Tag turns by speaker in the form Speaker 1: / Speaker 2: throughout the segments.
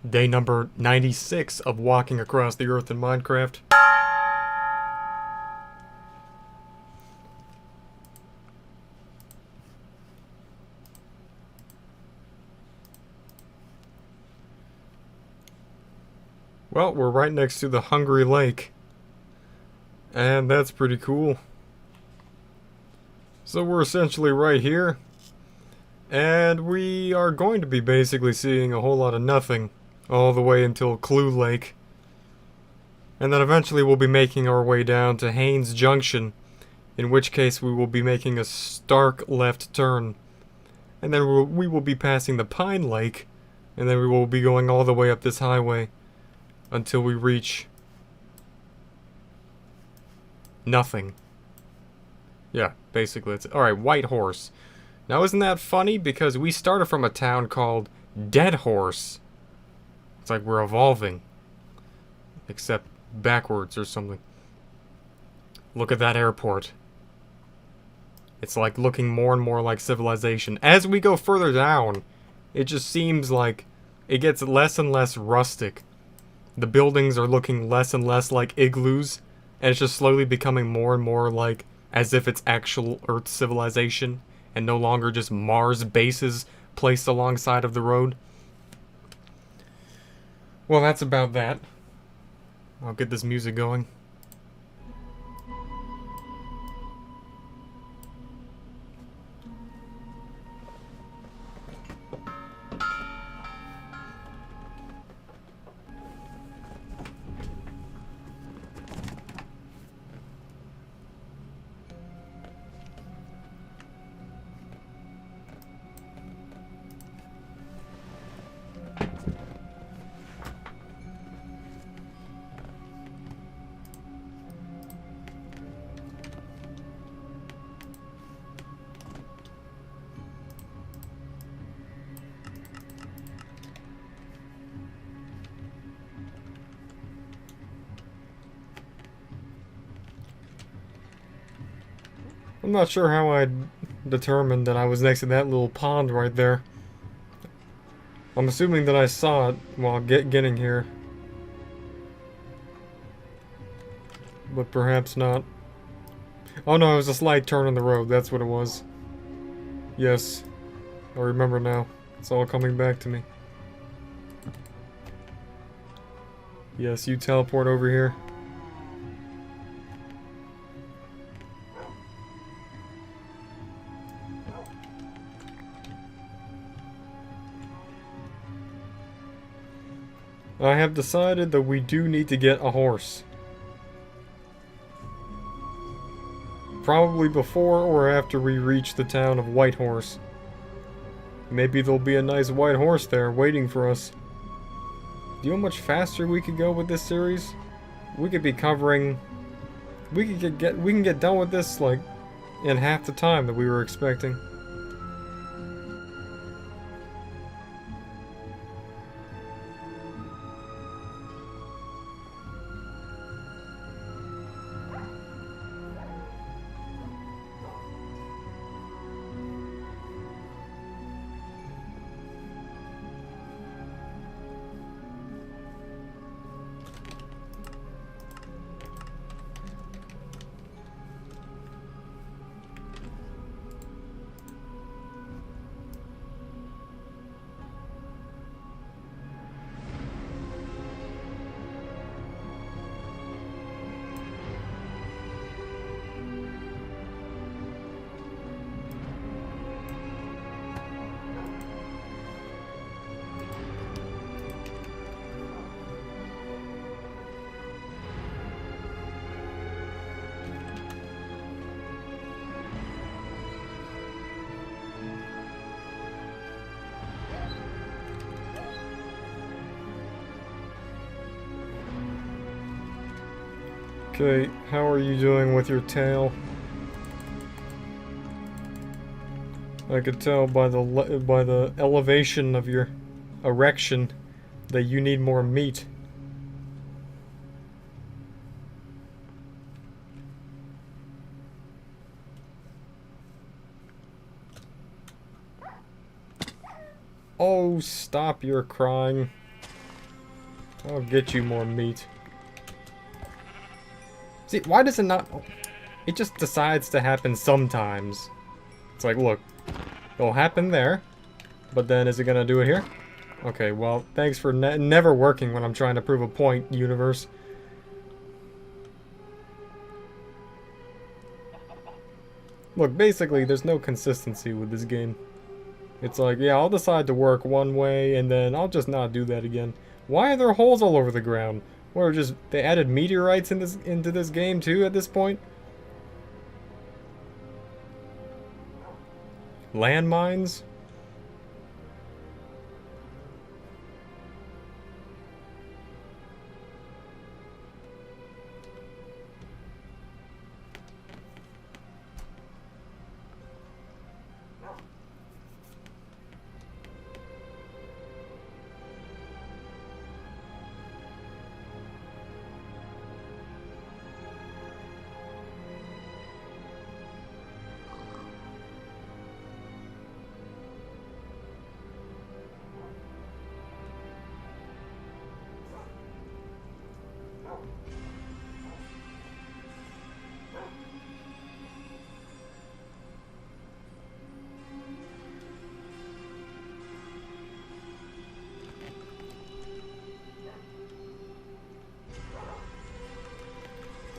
Speaker 1: Day number 96 of walking across the earth in Minecraft. Well, we're right next to the Hungry Lake. And that's pretty cool. So we're essentially right here. And we are going to be basically seeing a whole lot of nothing all the way until Clue Lake. And then eventually we'll be making our way down to Haynes Junction, in which case we will be making a stark left turn. And then we will be passing the Pine Lake, and then we will be going all the way up this highway until we reach nothing. Yeah, basically it's alright, White Horse. Now isn't that funny? Because we started from a town called Dead Horse. It's like we're evolving. Except backwards or something. Look at that airport. It's like looking more and more like civilization. As we go further down, it just seems like it gets less and less rustic. The buildings are looking less and less like igloos, and it's just slowly becoming more and more like as if it's actual Earth civilization, and no longer just Mars bases placed alongside of the road. Well, that's about that. I'll get this music going. I'm not sure how I determined that I was next to that little pond right there. I'm assuming that I saw it while getting here. But perhaps not. Oh no, it was a slight turn in the road, that's what it was. Yes, I remember now. It's all coming back to me. Yes, you teleport over here. I have decided that we do need to get a horse. Probably before or after we reach the town of Whitehorse. Maybe there'll be a nice white horse there waiting for us. Do you know how much faster we could go with this series? We could be covering... We can get done with this, like, in half the time that we were expecting. Okay, how are you doing with your tail? I could tell by the elevation of your erection that you need more meat. Oh, stop your crying. I'll get you more meat. See, why does it not... It just decides to happen sometimes. It's like, look, it'll happen there, but then is it gonna do it here? Okay, well, thanks for never working when I'm trying to prove a point, universe. Look, basically, there's no consistency with this game. It's like, yeah, I'll decide to work one way, and then I'll just not do that again. Why are there holes all over the ground? Or just, they added meteorites into this game, too, at this point? Landmines?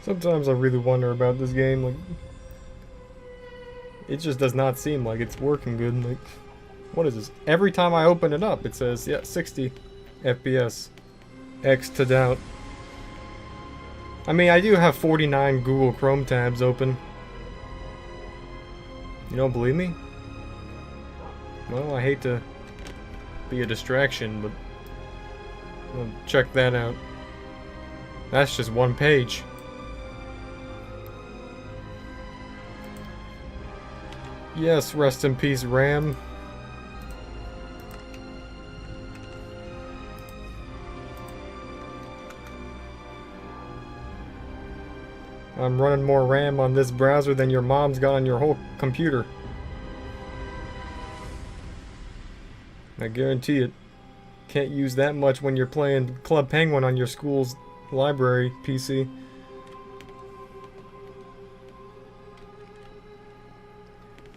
Speaker 1: Sometimes I really wonder about this game, like, it just does not seem like it's working good. Like, what is this? Every time I open it up, it says, yeah, 60 FPS. X'd out. I mean, I do have 49 Google Chrome tabs open. You don't believe me? Well, I hate to be a distraction, but I'll check that out. That's just one page. Yes, rest in peace, RAM. I'm running more RAM on this browser than your mom's got on your whole computer. I guarantee it. Can't use that much when you're playing Club Penguin on your school's library PC.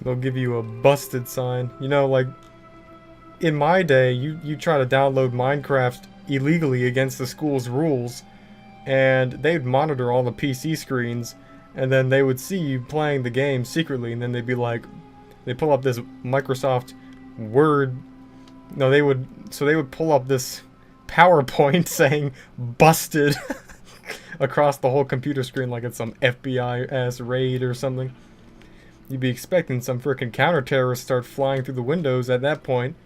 Speaker 1: They'll give you a busted sign. You know, like, in my day, you try to download Minecraft illegally against the school's rules, and they'd monitor all the PC screens, and then they would see you playing the game secretly, and then they'd be like, they pull up this Microsoft Word, no, they would pull up this PowerPoint saying, busted, across the whole computer screen like it's some FBI-ass raid or something. You'd be expecting some freaking counter-terrorists start flying through the windows at that point.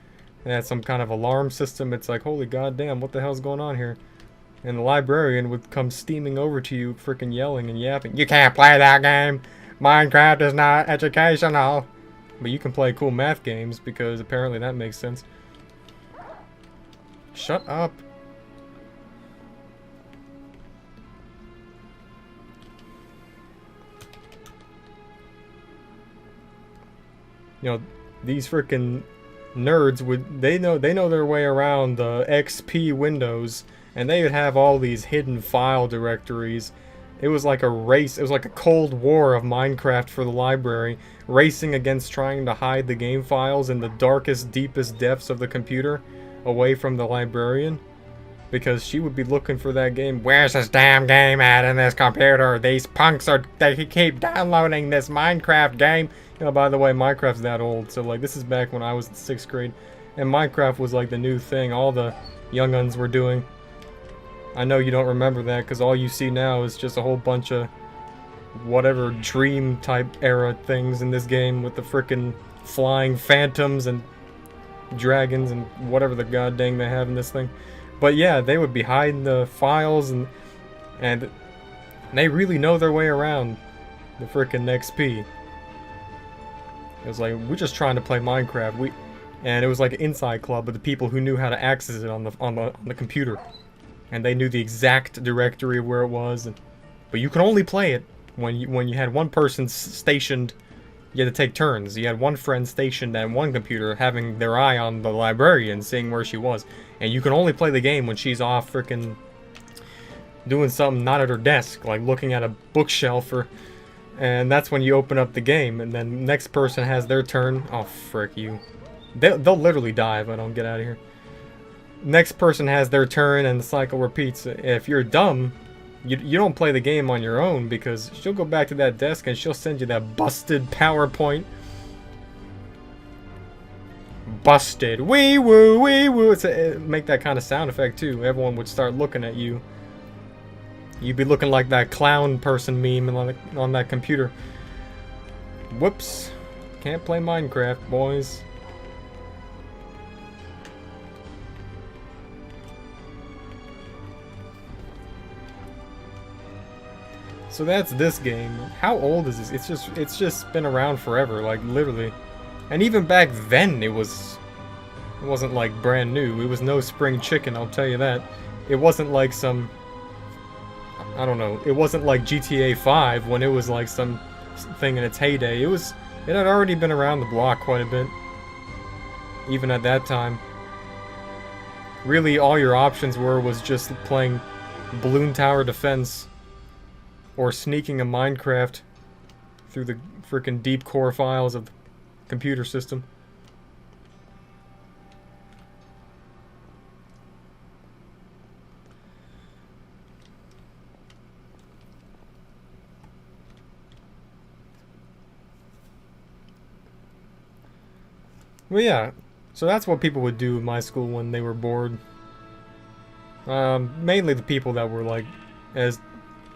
Speaker 1: And had some kind of alarm system. It's like, holy goddamn, what the hell's going on here? And the librarian would come steaming over to you, freaking yelling and yapping. You can't play that game! Minecraft is not educational! But you can play cool math games, because apparently that makes sense. Shut up. You know, these freaking nerds they know their way around the XP windows, and they would have all these hidden file directories. It was like a race, it was like a cold war of Minecraft for the library, racing against trying to hide the game files in the darkest, deepest depths of the computer, away from the librarian. Because she would be looking for that game. Where's this damn game at in this computer? These punks they keep downloading this Minecraft game. You know, by the way, Minecraft's that old, so like this is back when I was in 6th grade, and Minecraft was like the new thing all the younguns were doing. I know you don't remember that, because all you see now is just a whole bunch of whatever dream type era things in this game with the frickin' flying phantoms and dragons and whatever the god dang they have in this thing. But yeah, they would be hiding the files, and they really know their way around the frickin' XP. It was like, we're just trying to play Minecraft. And it was like an inside club of the people who knew how to access it on the computer, and they knew the exact directory of where it was. But you could only play it when you had one person stationed You had to take turns. You had one friend stationed at one computer having their eye on the librarian, seeing where she was. And you can only play the game when she's off frickin' doing something not at her desk, like looking at a bookshelf or... And that's when you open up the game, and then next person has their turn. Oh, frick you. They'll literally die if I don't get out of here. Next person has their turn, and the cycle repeats. If you're dumb, you don't play the game on your own, because she'll go back to that desk and she'll send you that busted PowerPoint. Busted. Wee woo, wee woo. Make that kind of sound effect too. Everyone would start looking at you. You'd be looking like that clown person meme on that computer. Whoops. Can't play Minecraft, boys. So that's this game. How old is this? It's just been around forever, like literally. And even back then it wasn't like brand new. It was no spring chicken, I'll tell you that. It wasn't like some, I don't know, it wasn't like GTA 5 when it was like some thing in its heyday. It had already been around the block quite a bit. Even at that time. Really all your options was just playing Balloon Tower Defense or sneaking a Minecraft through the freaking deep core files of the computer system. Well, yeah, so that's what people would do in my school when they were bored. Mainly the people that were like as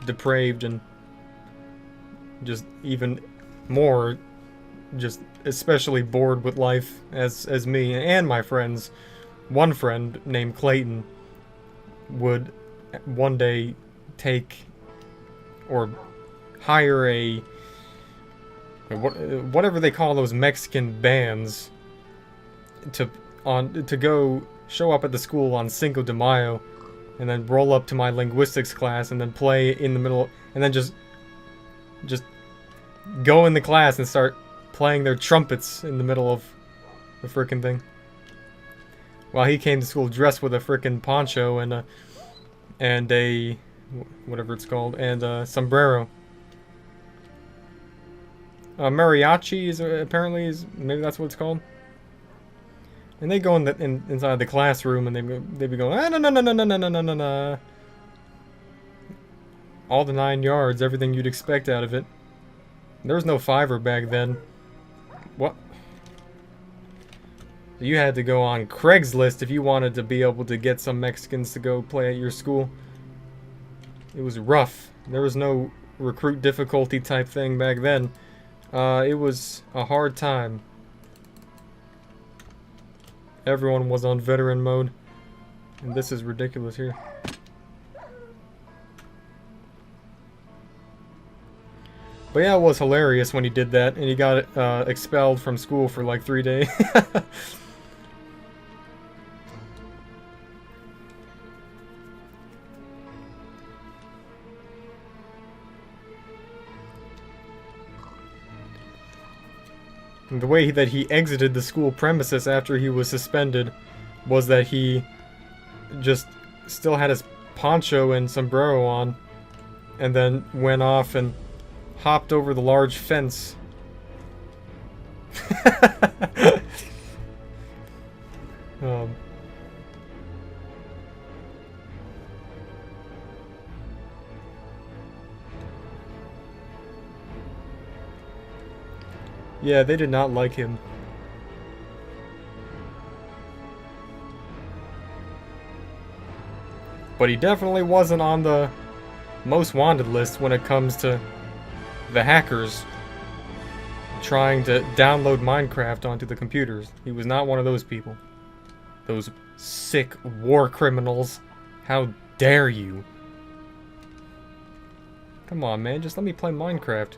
Speaker 1: depraved and just even more just especially bored with life as me and my friends. One friend named Clayton would one day take or hire a whatever they call those Mexican bands to go show up at the school on Cinco de Mayo, and then roll up to my linguistics class and then play in the middle, and then just go in the class and start playing their trumpets in the middle of the frickin' thing. While he came to school dressed with a frickin' poncho and a whatever it's called, and a sombrero. Mariachi is apparently maybe that's what it's called. And they go inside the classroom and they'd be going, ah, no, no, no, no, no, no, no, no, no, no. All the 9 yards, everything you'd expect out of it. There was no Fiverr back then. What? You had to go on Craigslist if you wanted to be able to get some Mexicans to go play at your school. It was rough. There was no recruit difficulty type thing back then. It was a hard time. Everyone was on veteran mode. And this is ridiculous here. But yeah, it was hilarious when he did that, and he got expelled from school for like 3 days. And the way that he exited the school premises after he was suspended was that he just still had his poncho and sombrero on, and then went off and hopped over the large fence. Yeah, they did not like him. But he definitely wasn't on the most wanted list when it comes to the hackers trying to download Minecraft onto the computers. He was not one of those people. Those sick war criminals. How dare you? Come on, man, just let me play Minecraft.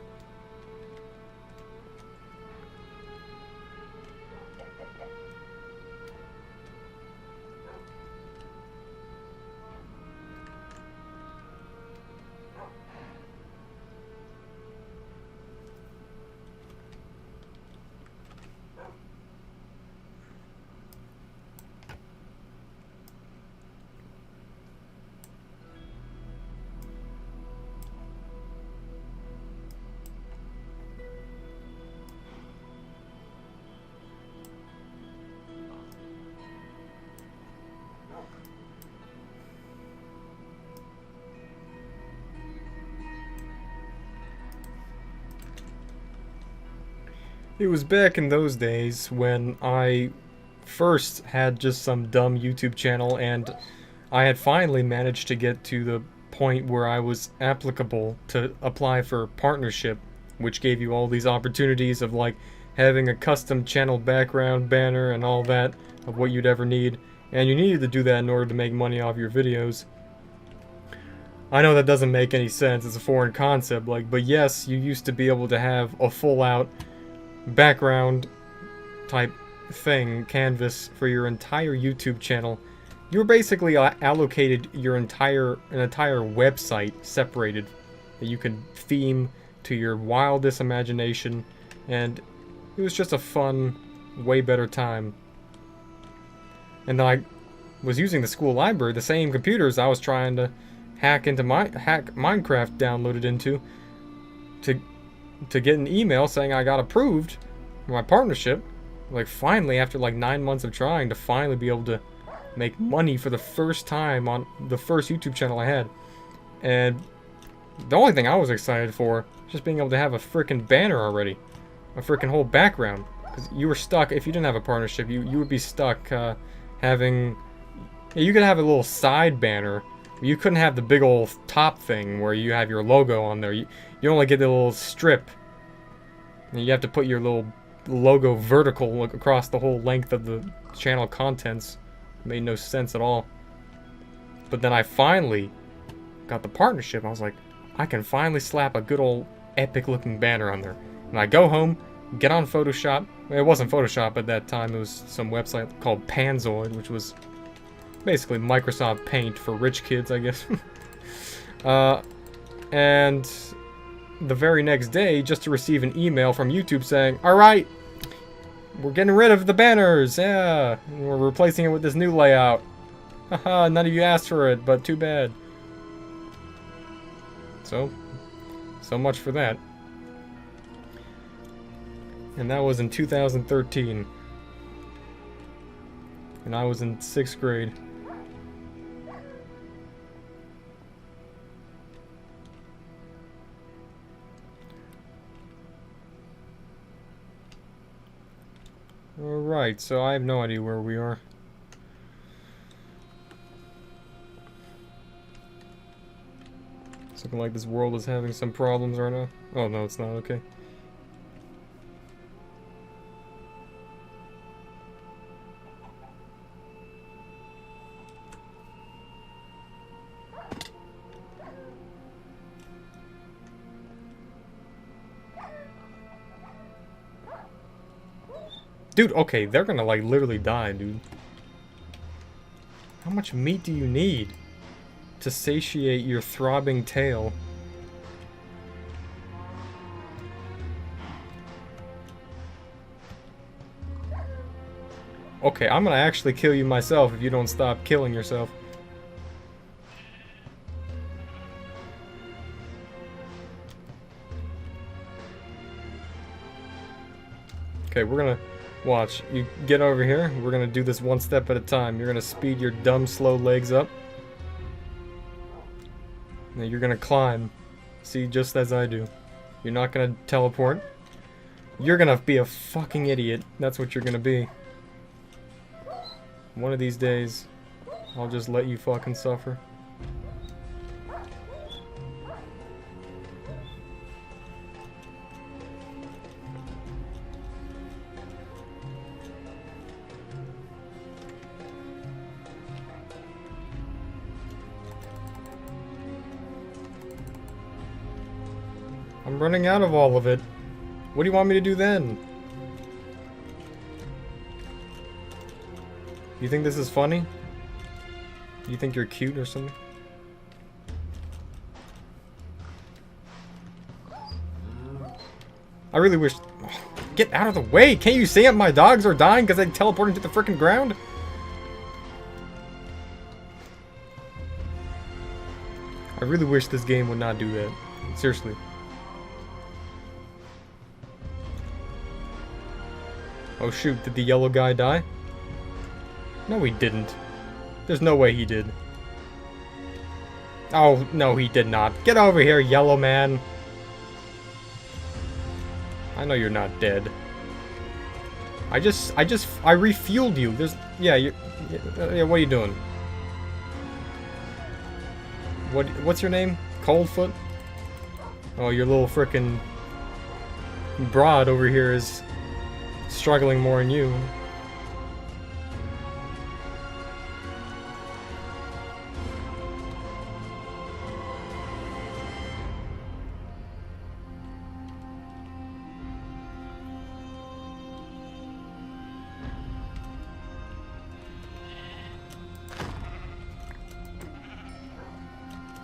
Speaker 1: It was back in those days when I first had just some dumb YouTube channel, and I had finally managed to get to the point where I was applicable to apply for partnership, which gave you all these opportunities of like having a custom channel background banner and all that of what you'd ever need, and you needed to do that in order to make money off your videos. I know that doesn't make any sense, it's a foreign concept, like, but yes, you used to be able to have a full out background type thing, canvas, for your entire YouTube channel. You were basically allocated an entire website separated that you could theme to your wildest imagination, and it was just a fun, way better time. And then I was using the school library, the same computers I was trying to hack Minecraft downloaded into, to get an email saying I got approved for my partnership. Like, finally, after like 9 months of trying, to finally be able to make money for the first time on the first YouTube channel I had. And the only thing I was excited for was just being able to have a freaking banner already, a freaking whole background. Because you were stuck, if you didn't have a partnership, you would be stuck having, yeah, you could have a little side banner. You couldn't have the big old top thing where you have your logo on there. You only get the little strip. And you have to put your little logo vertical across the whole length of the channel contents. It made no sense at all. But then I finally got the partnership. I was like, I can finally slap a good old epic looking banner on there. And I go home, get on Photoshop. It wasn't Photoshop at that time. It was some website called Panzoid, which was basically Microsoft Paint for rich kids, I guess. And the very next day, just to receive an email from YouTube saying, alright, we're getting rid of the banners, yeah, we're replacing it with this new layout. Haha, none of you asked for it, but too bad. So much for that. And that was in 2013. And I was in 6th grade. Alright, so I have no idea where we are. It's looking like this world is having some problems right now. Oh no, it's not, okay. Dude, okay, they're gonna like literally die, dude. How much meat do you need to satiate your throbbing tail? Okay, I'm gonna actually kill you myself if you don't stop killing yourself. Okay, we're gonna... Watch, you get over here, we're gonna do this one step at a time. You're gonna speed your dumb, slow legs up. And you're gonna climb. See, just as I do. You're not gonna teleport. You're gonna be a fucking idiot. That's what you're gonna be. One of these days, I'll just let you fucking suffer. I'm running out of all of it. What do you want me to do then? You think this is funny? You think you're cute or something? I really wish... Get out of the way! Can't you see it? My dogs are dying because they teleported to the frickin' ground? I really wish this game would not do that. Seriously. Oh shoot, did the yellow guy die? No, he didn't. There's no way he did. Oh, no, he did not. Get over here, yellow man. I know you're not dead. I refueled you. There's, yeah, yeah, what are you doing? What's your name? Coldfoot? Oh, your little frickin' broad over here is struggling more than you.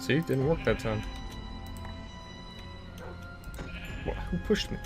Speaker 1: See, didn't work that time. What? Who pushed me?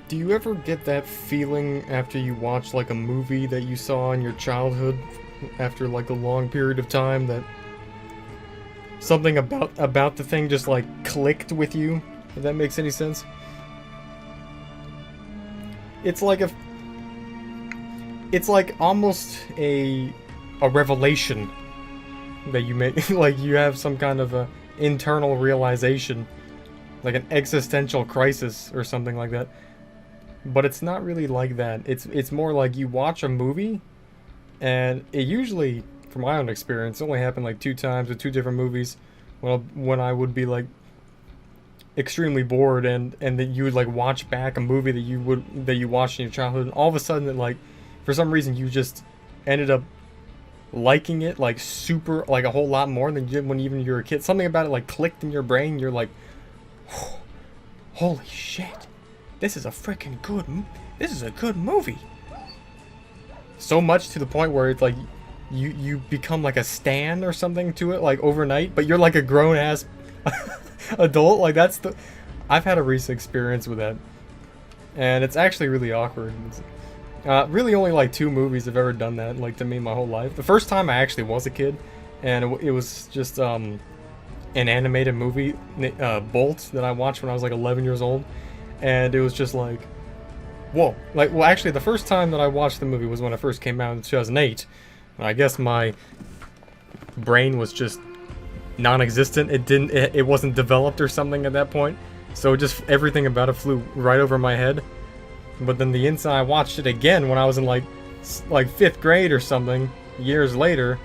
Speaker 1: Do you ever get that feeling after you watch like a movie that you saw in your childhood after like a long period of time that something about the thing just like clicked with you? If that makes any sense. It's like almost a revelation that you make. Like you have some kind of a internal realization, like an existential crisis or something like that. But it's not really like that. It's more like you watch a movie, and it usually, from my own experience, only happened like 2 times with 2 different movies. When I would be like extremely bored, and that you would like watch back a movie that you watched in your childhood, and all of a sudden, it, like for some reason, you just ended up liking it like super, like a whole lot more than you did when even you were a kid. Something about it like clicked in your brain. You're like, holy shit. This is a freaking good. This is a good movie. So much to the point where it's like you become like a stan or something to it, like overnight. But you're like a grown ass adult. Like that's the. I've had a recent experience with that, and it's actually really awkward. Really, only like 2 movies have ever done that, like to me, my whole life. The first time I actually was a kid, and it was just an animated movie, Bolt, that I watched when I was like 11 years old. And it was just like, whoa. Like, well, actually, the first time that I watched the movie was when it first came out in 2008. I guess my brain was just non-existent. It wasn't developed or something at that point. So just everything about it flew right over my head. But then the instant I watched it again when I was in like 5th grade or something, years later,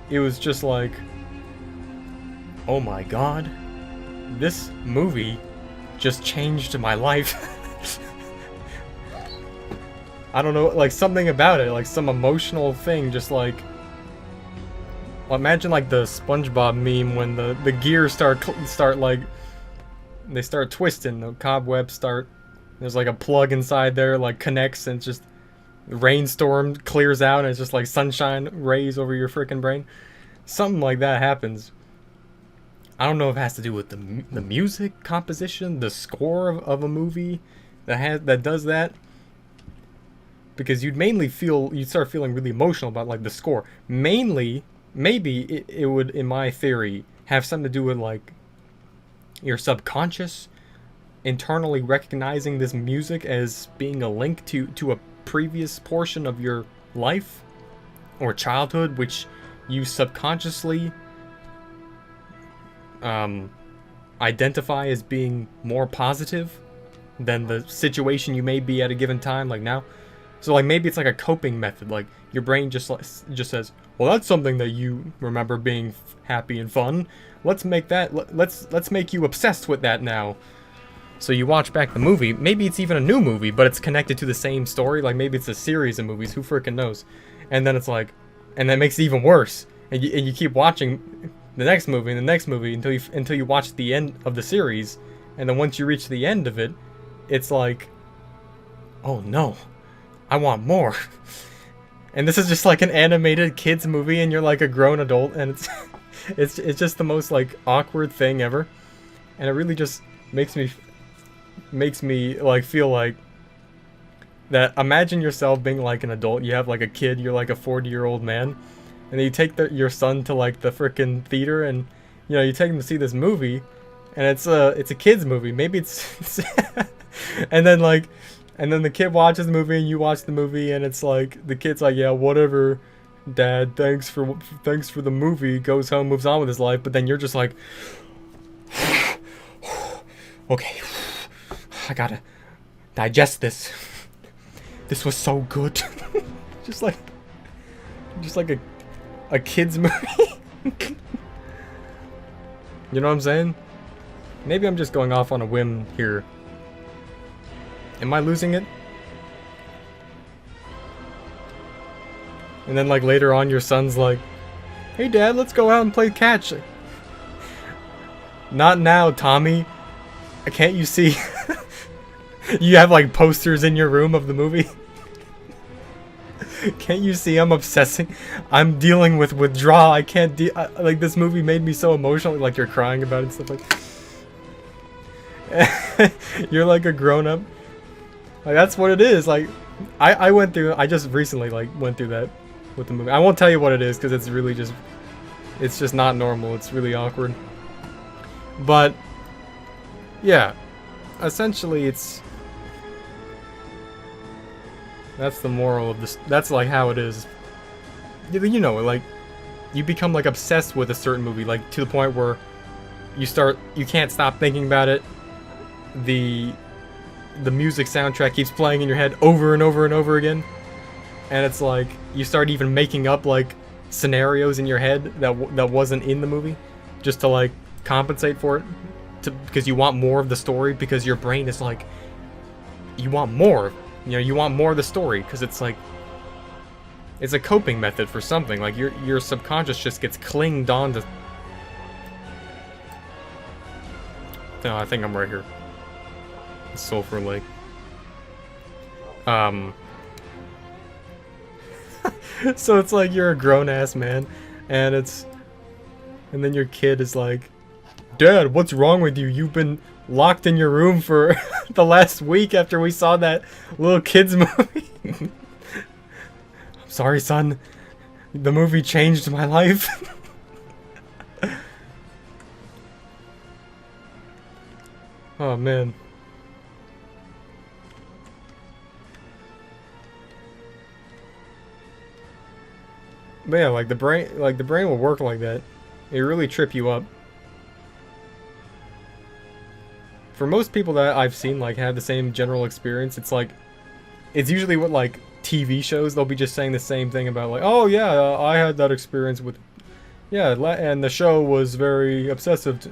Speaker 1: it was just like, oh my god, this movie just changed my life. I don't know, like something about it, like some emotional thing, just like, well, imagine like the SpongeBob meme when the gears start like, they start twisting, the cobwebs start, there's like a plug inside there, like connects, and it's just rainstorm clears out, and it's just like sunshine rays over your freaking brain. Something like that happens. I don't know if it has to do with the music composition, the score of a movie that does that. Because you'd start feeling really emotional about like the score. Mainly, maybe it would, in my theory, have something to do with like your subconscious internally recognizing this music as being a link to a previous portion of your life or childhood, which you subconsciously identify as being more positive than the situation you may be at a given time, like now. So like maybe it's like a coping method, like your brain just says, well, that's something that you remember being happy and fun. Let's make that, let's make you obsessed with that now. So you watch back the movie, maybe it's even a new movie, but it's connected to the same story, like maybe it's a series of movies, who freaking knows. And then it's like, and that makes it even worse. And you keep watching the next movie and the next movie until you watch the end of the series, and then once you reach the end of it, it's like, oh no, I want more. And this is just like an animated kids movie, and you're like a grown adult, and it's just the most like awkward thing ever, and it really just makes me like feel like that. Imagine yourself being like an adult. You have like a kid. You're like a 40-year-old man. And then you take your son to like the frickin' theater, and you know you take him to see this movie, and it's a kids movie. Maybe it's and then the kid watches the movie and you watch the movie, and it's like the kid's like, yeah, whatever, Dad. Thanks for the movie. Goes home, moves on with his life. But then you're just like, okay, I gotta digest this. This was so good. just like a kid's movie. You know what I'm saying? Maybe I'm just going off on a whim here. Am I losing it? And then like later on your son's like, hey Dad, let's go out and play catch. Not now, Tommy. Can't you see? You have like posters in your room of the movie. Can't you see I'm obsessing? I'm dealing with withdrawal. I can't like this movie made me so emotional. Like you're crying about it and stuff like. You're like a grown up. Like, that's what it is. Like, I went through. I just recently like went through that with the movie. I won't tell you what it is because it's really just. It's just not normal. It's really awkward. But yeah, essentially, that's the moral of this. That's like how it is. You know, like you become like obsessed with a certain movie, like to the point where you can't stop thinking about it. The music soundtrack keeps playing in your head over and over and over again, and it's like you start even making up like scenarios in your head that wasn't in the movie, just to like compensate for it, because you want more of the story, because your brain is like, you want more, you want more of the story, because it's like, it's a coping method for something. Like your subconscious just gets clinged on to. No, I think I'm right here. Sulphur Lake. So it's like you're a grown-ass man, and then your kid is like, Dad, what's wrong with you? You've been locked in your room for the last week after we saw that little kids movie. I'm sorry, son. The movie changed my life. Oh, man. But yeah, like the brain will work like that. It really trip you up. For most people that I've seen like have the same general experience, it's like, it's usually what like TV shows, they'll be just saying the same thing about like, oh yeah, I had that experience with, yeah, and the show was very obsessive.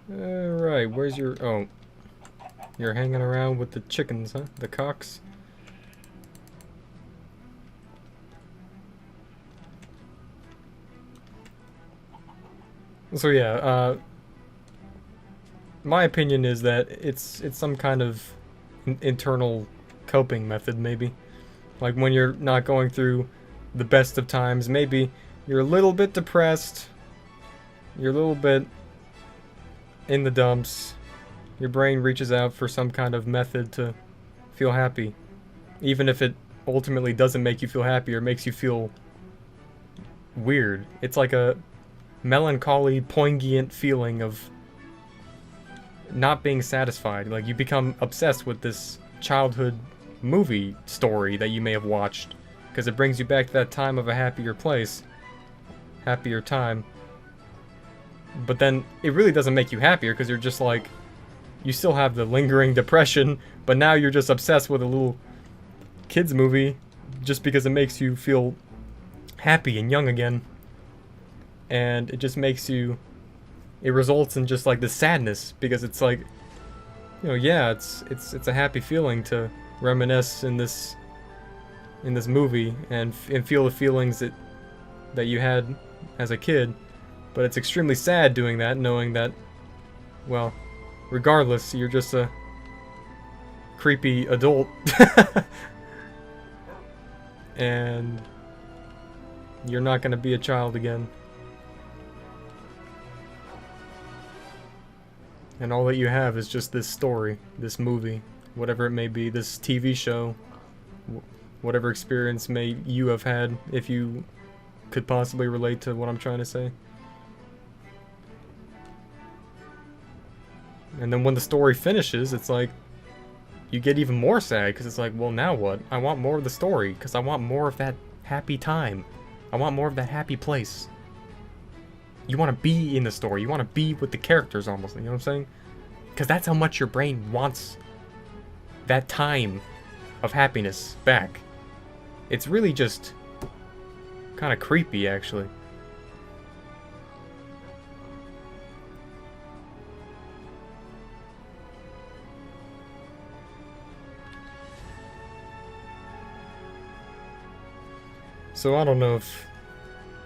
Speaker 1: Alright, where's your... Oh. You're hanging around with the chickens, huh? The cocks? So yeah, my opinion is that it's some kind of internal coping method, maybe. Like when you're not going through the best of times, maybe you're a little bit depressed, you're a little bit in the dumps, your brain reaches out for some kind of method to feel happy. Even if it ultimately doesn't make you feel happy or makes you feel weird. It's like a melancholy, poignant feeling of not being satisfied. Like you become obsessed with this childhood movie story that you may have watched, because it brings you back to that time of a happier place, happier time. But then it really doesn't make you happier, because you're just like, you still have the lingering depression, but now you're just obsessed with a little kids movie just because it makes you feel happy and young again. And it just makes you, it results in just like the sadness, because it's like, yeah, it's a happy feeling to reminisce in this movie and feel the feelings that you had as a kid. But it's extremely sad doing that, knowing that, well, regardless, you're just a creepy adult. And you're not going to be a child again. And all that you have is just this story, this movie, whatever it may be, this TV show, whatever experience may you have had, if you could possibly relate to what I'm trying to say. And then when the story finishes, it's like, you get even more sad, because it's like, well, now what? I want more of the story, because I want more of that happy time. I want more of that happy place. You want to be in the story. You want to be with the characters, almost. You know what I'm saying? Because that's how much your brain wants that time of happiness back. It's really just kind of creepy, actually. So I don't know if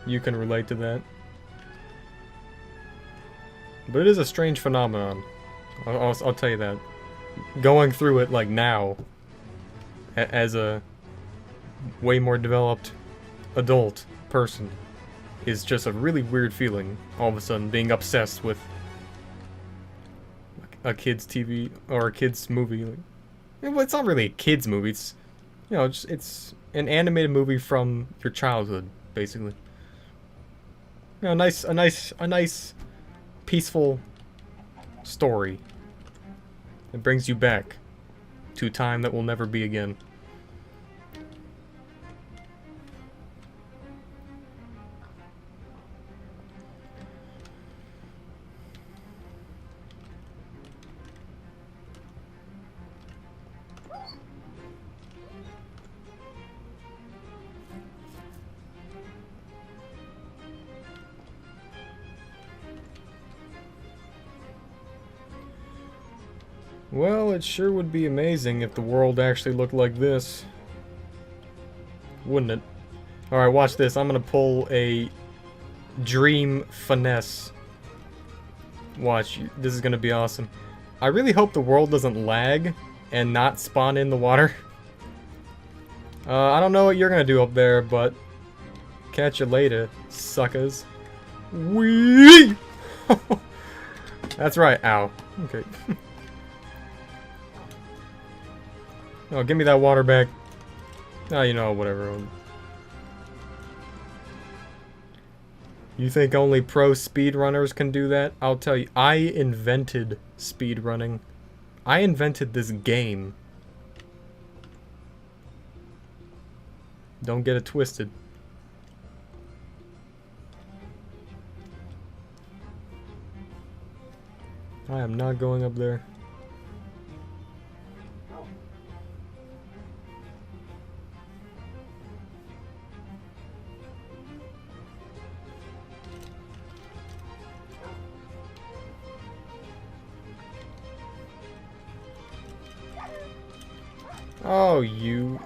Speaker 1: you can relate to that. But it is a strange phenomenon. I'll tell you that. Going through it, like, now. as a way more developed adult person, is just a really weird feeling. All of a sudden, being obsessed with a kid's TV or a kid's movie. Like, well, it's not really a kid's movie. It's it's an animated movie from your childhood, basically. A nice, peaceful story. It brings you back to a time that will never be again. Well, it sure would be amazing if the world actually looked like this. Wouldn't it? Alright, watch this. I'm gonna pull a dream finesse. Watch. This is gonna be awesome. I really hope the world doesn't lag and not spawn in the water. I don't know what you're gonna do up there, but catch you later, suckers. Wee! That's right. Ow. Okay. Oh, give me that water back. Oh, you know, whatever. You think only pro speedrunners can do that? I'll tell you, I invented speedrunning. I invented this game. Don't get it twisted. I am not going up there. Oh, you...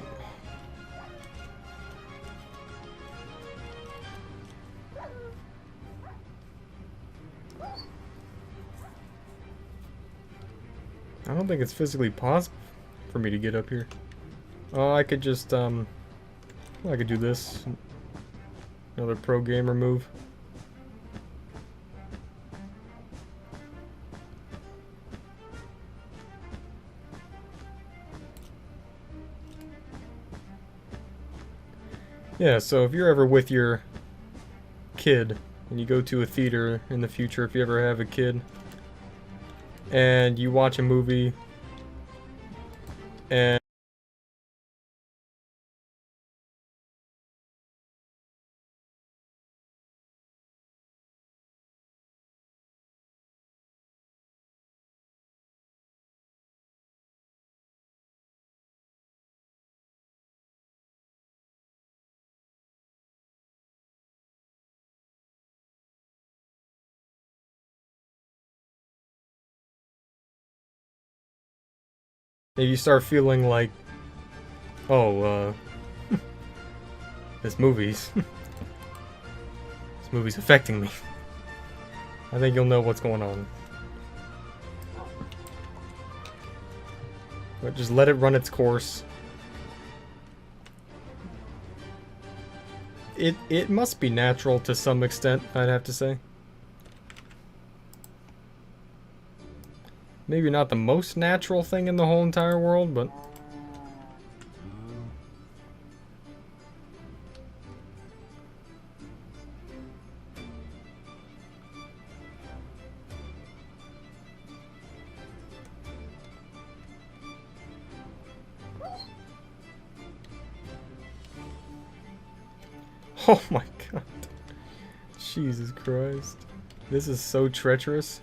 Speaker 1: I don't think it's physically possible for me to get up here. Oh, I could just, well, I could do this. Another pro gamer move. Yeah, so if you're ever with your kid and you go to a theater in the future, if you ever have a kid, and you watch a movie and you start feeling like, oh, this movie's affecting me. I think you'll know what's going on. But just let it run its course. It must be natural to some extent, I'd have to say. Maybe not the most natural thing in the whole entire world, but... Oh my god. Jesus Christ. This is so treacherous.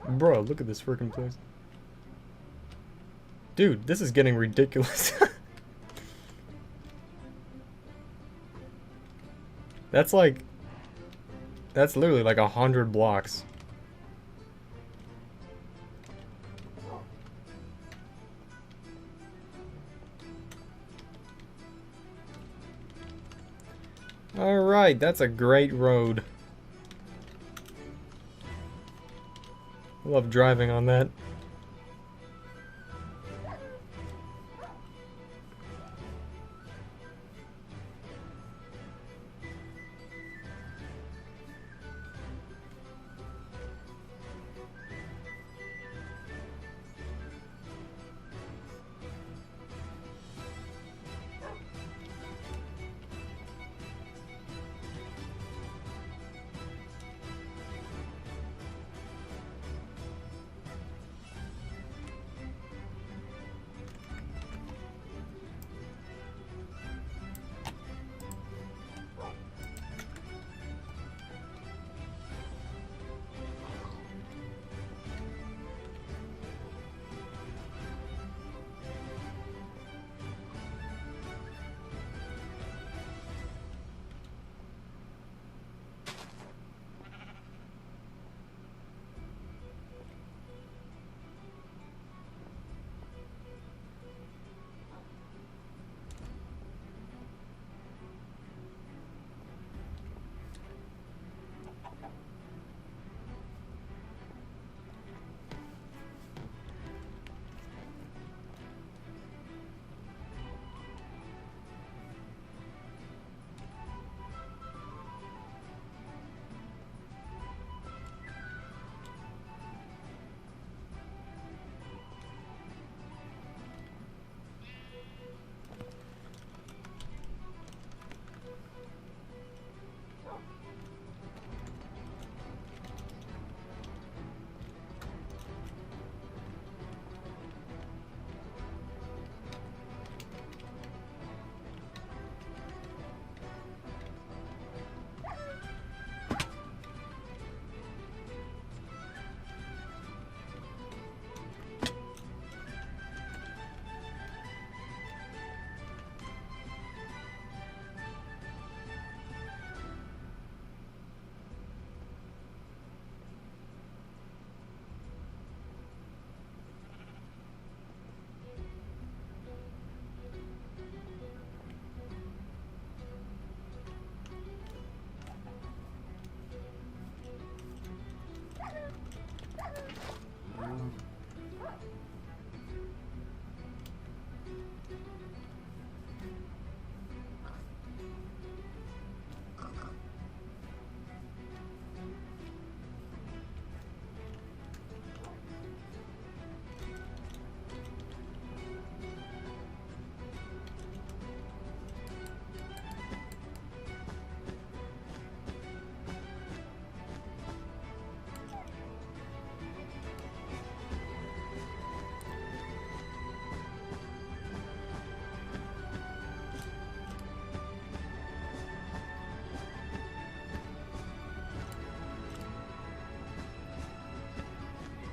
Speaker 1: Bro, look at this freaking place. Dude, this is getting ridiculous. That's like... That's literally like 100 blocks. Alright, that's a great road. I love driving on that.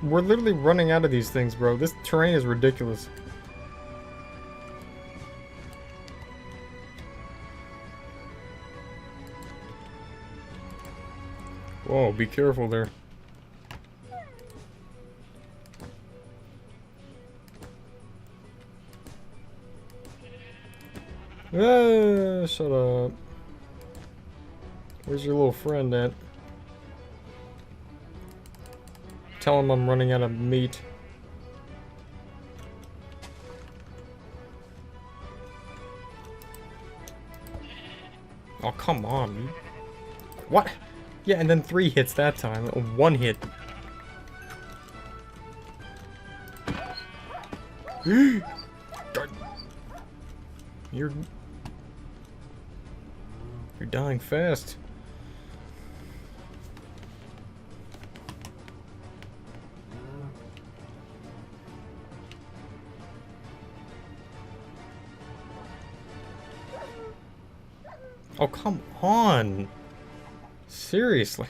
Speaker 1: We're literally running out of these things, bro. This terrain is ridiculous. Whoa, be careful there. Ah, shut up. Where's your little friend at? Tell him I'm running out of meat. Oh, come on, dude. What? Yeah, and then 3 hits that time. 1 hit. You're dying fast. Oh, come on. Seriously.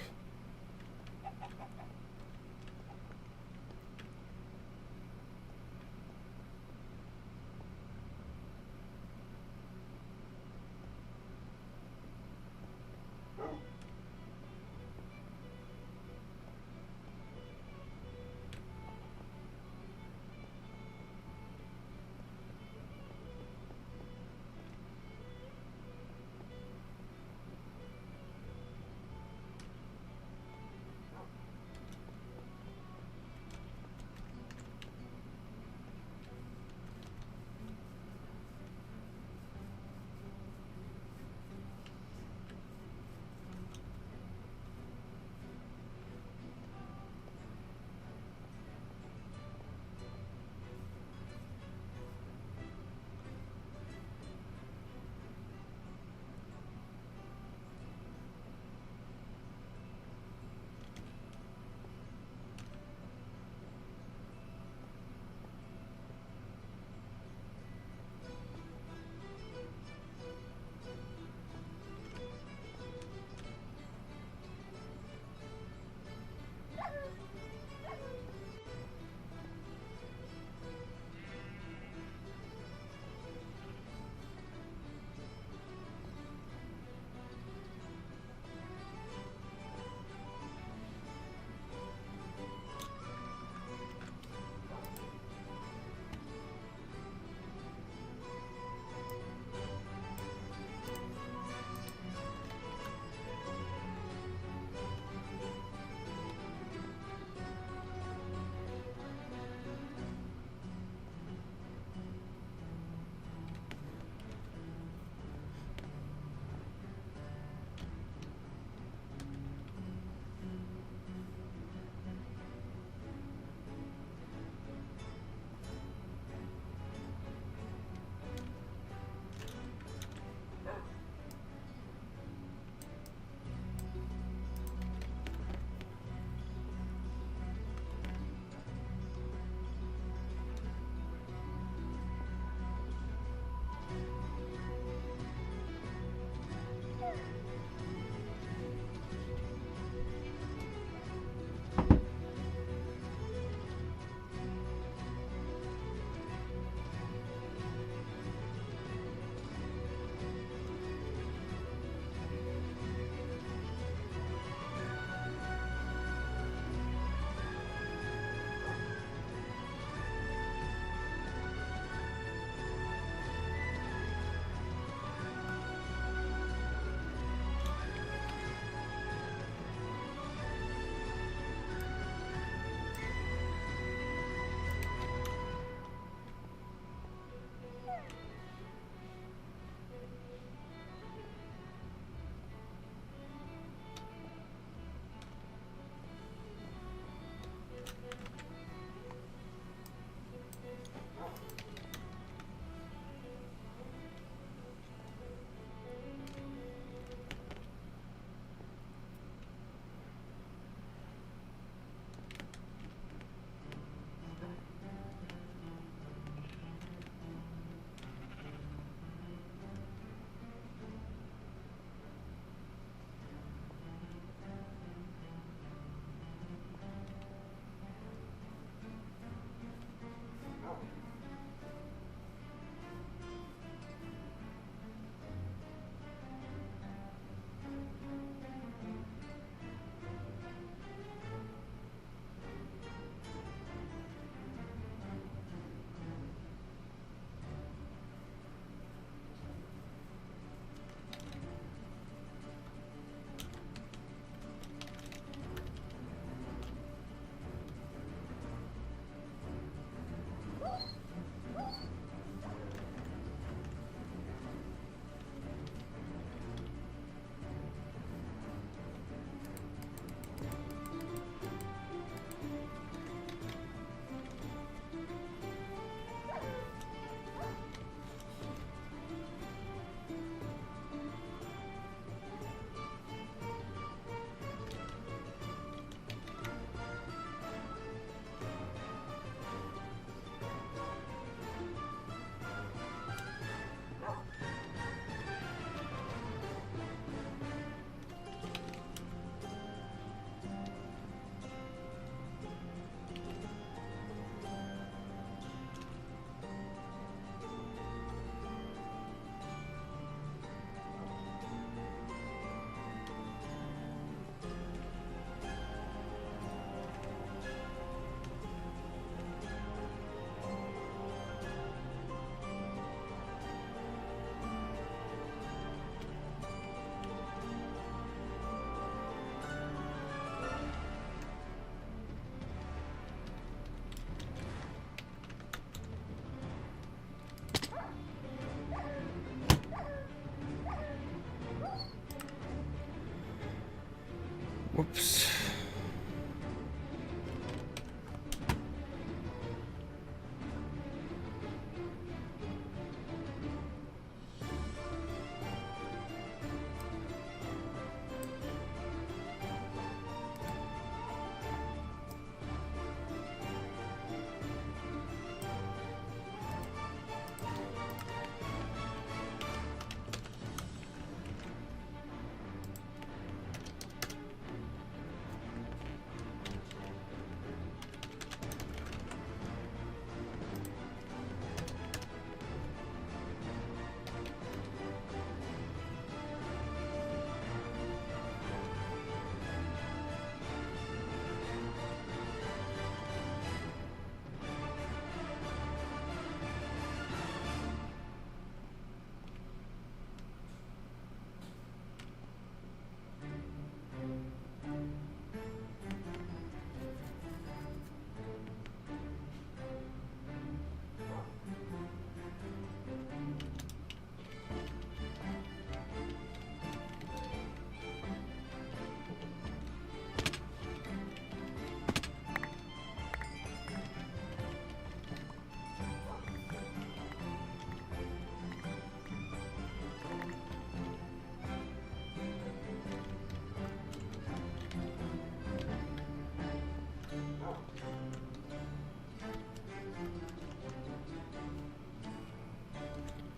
Speaker 1: Oops.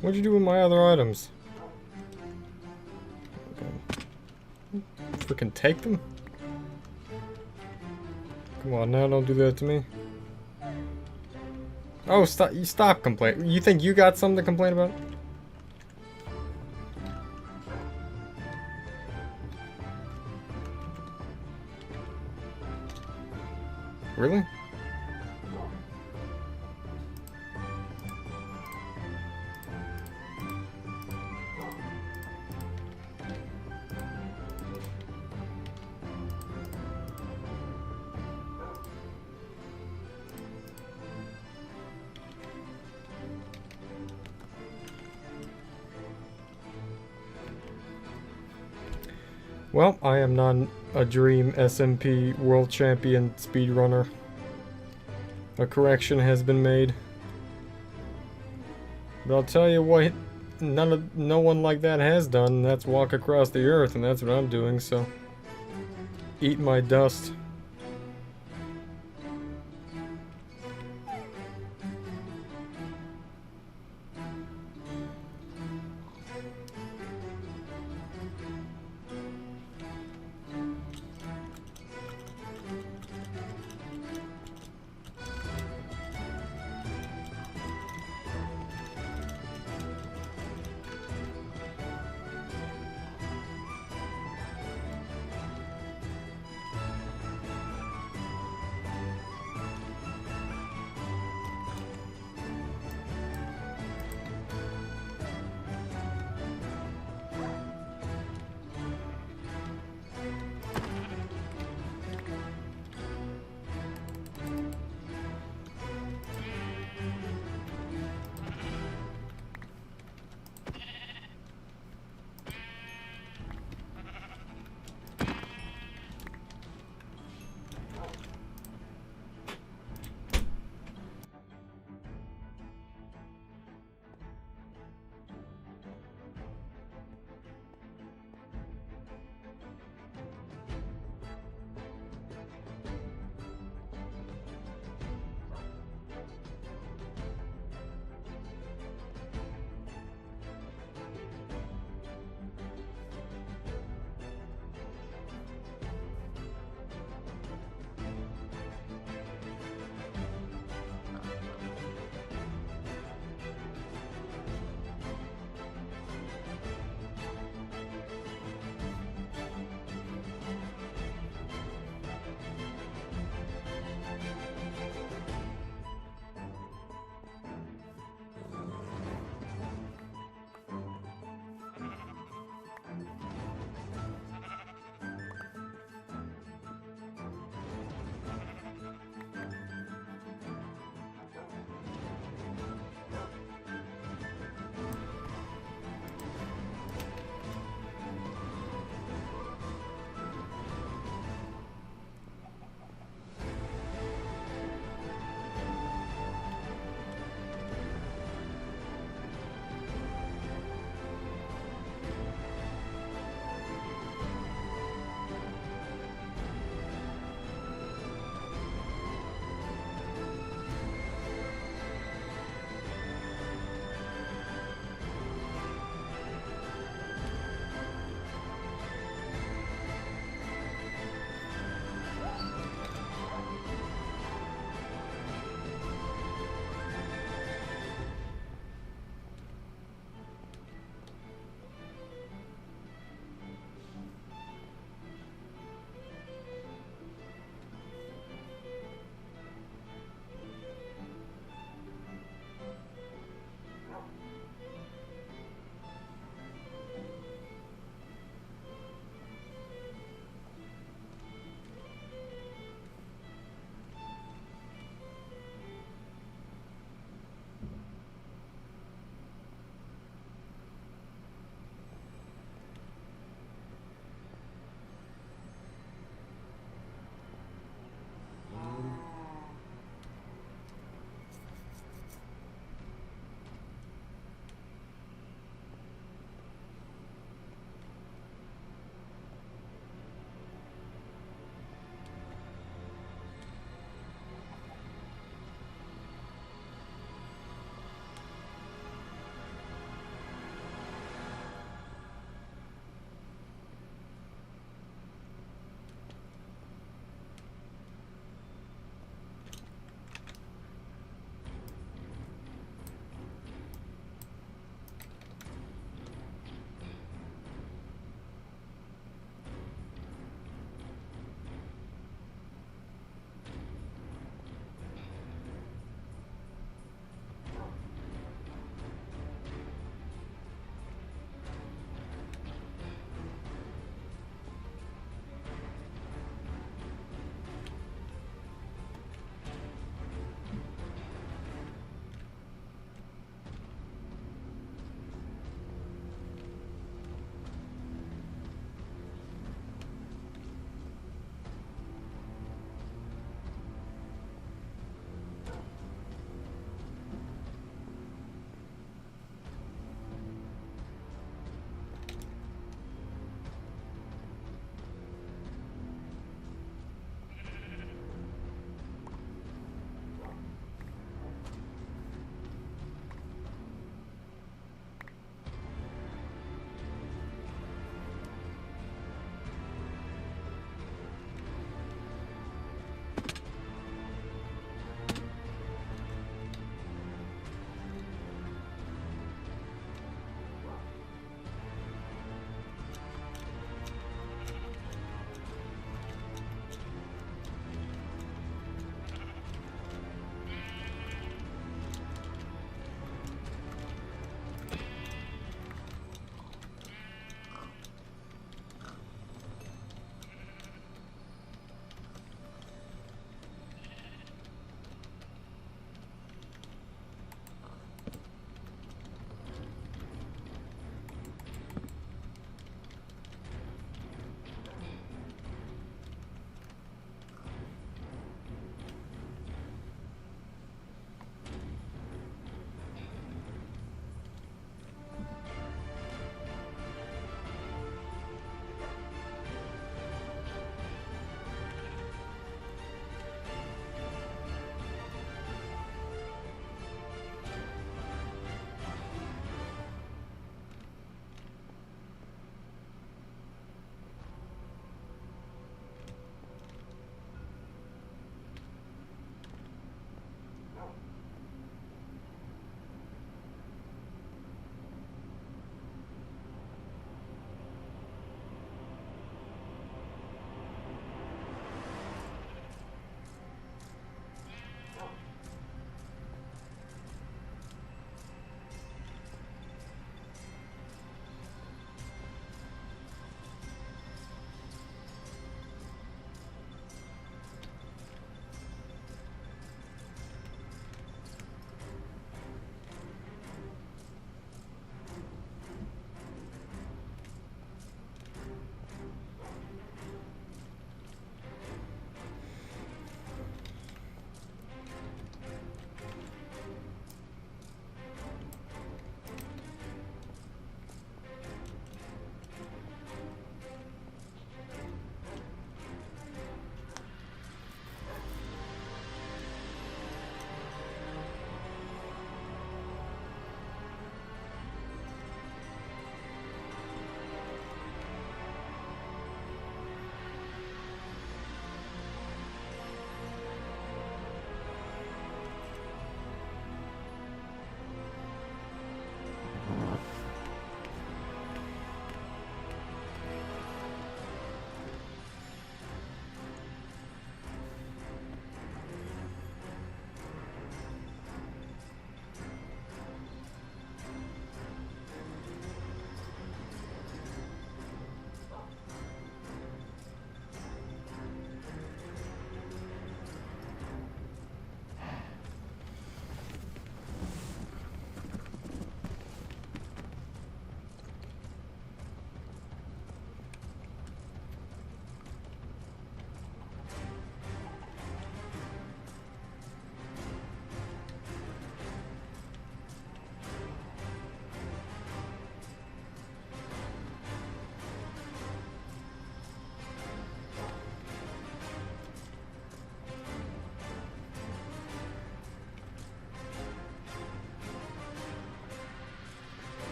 Speaker 1: What'd you do with my other items? Freaking take them? Come on, now don't do that to me. Oh, stop! You stop complaining. You think you got something to complain about? Really? Well, I am not a dream SMP world champion speedrunner. A correction has been made. But I'll tell you what, no one like that has done, and that's walk across the earth, and that's what I'm doing, so eat my dust.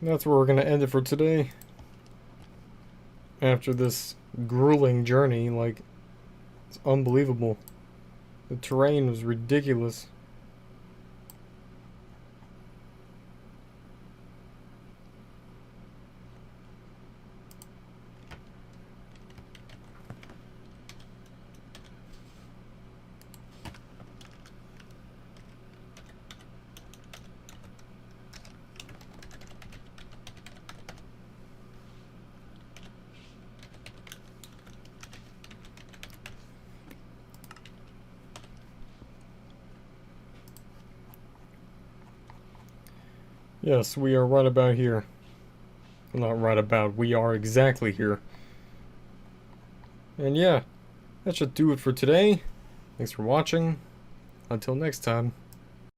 Speaker 1: that's where we're gonna end it for today. After this grueling journey, like, it's unbelievable. The terrain was ridiculous. Yes, we are right about here. Well, not right about, we are exactly here. And yeah, that should do it for today. Thanks for watching. Until next time.